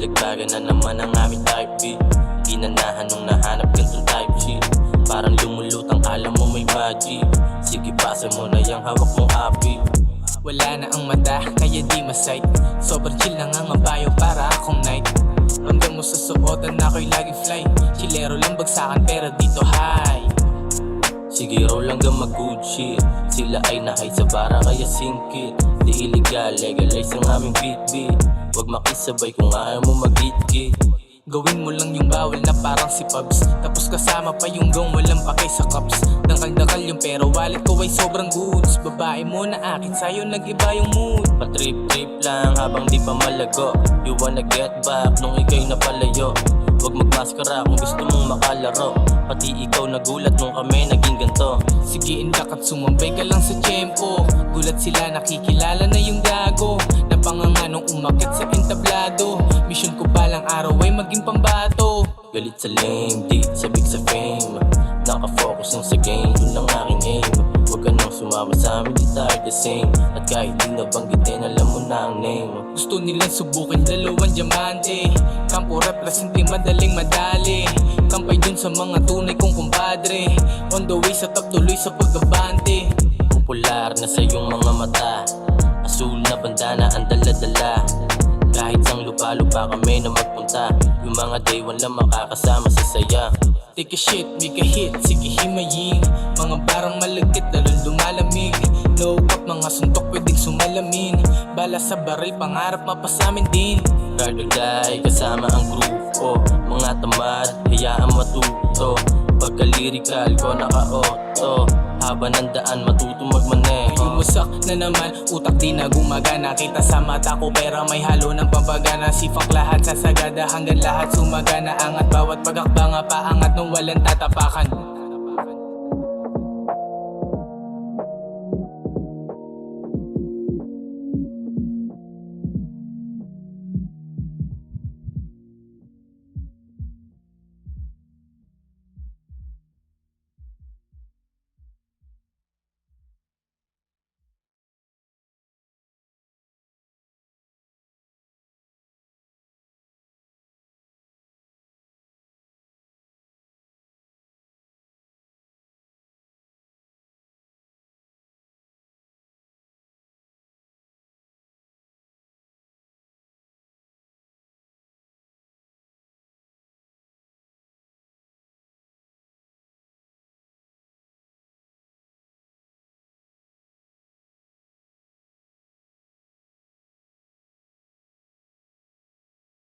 Nalagbagan na naman ang aming type B. Ginanahan nung nahanap gantong type G. Parang lumulutang alam mo may magic. Sige pasa mo na yung hawak mong api. Wala na ang mata, kaya di masight. Sobrang chill lang ang bayo para akong night. Ramdam mo sa suotan na ako'y lagi fly. Chilero lang bagsakan pero dito high. Sige roll hanggang mag-good shit. Sila ay nahay sa bara kaya singkit. Di illegal, legalize ang aming beat. Huwag makisabay kung ayaw mo mag-git-git. Gawin mo lang yung bawal na parang si Pubs. Tapos kasama pa yung gong walang pakay sa cups. Dakal-dakal yung pero wallet ko ay sobrang goods. Babae mo na akin, sa'yo nag-iba yung mood. Patrip-trip lang habang di pa malago. You wanna get back nung ikaw'y napalayo. Huwag magmaskara kung gusto mong makalaro. Pati ikaw nagulat nung kami naging ganto. Sige indak at sumambay ka lang sa tempo. Gulat sila nakikilala na yung gago. Napanganga nung umakit sa entablado. Mission ko palang araw ay maging pambato. Galit sa lame, di sabik sa fame. Nakafocus lang sa game, yun lang aking aim. Huwag ka nang sumama sa amin, di tayo the same. At kahit di nabanggitin, alam mo na ang name. Gusto nilang subukin dalawang diamante. Kampo represent madaling madali. Kampay dun sa mga tunay kong kumpadre. On the way sa top, tuloy sa pagkabante. Popular na sa iyong mga mata. Asul na bandana ang dala-dala. Kahit sang lupa-lupa kami na magpunta. Yung mga day one lang makakasama sa saya. Take a shit, make a hit, sige himayin. Mga barang malagkit, lalong lumalamig. No cap, mga suntok pwedeng sumalamin. Bala sa baril, pangarap mapasamin din. Guard or die, kasama ang grupo. Mga tamad, hayaan matuto. Pagka-lyrical ko naka-auto. Haba ng daan, matuto magmaneho. Yumusak na naman, utak di na gumagana. Kita sa mata ko pera may halo ng pampagana. Sifak lahat sa sagada hanggang lahat sumagana. Angat bawat pagakbanga, paangat nung walang tatapakan.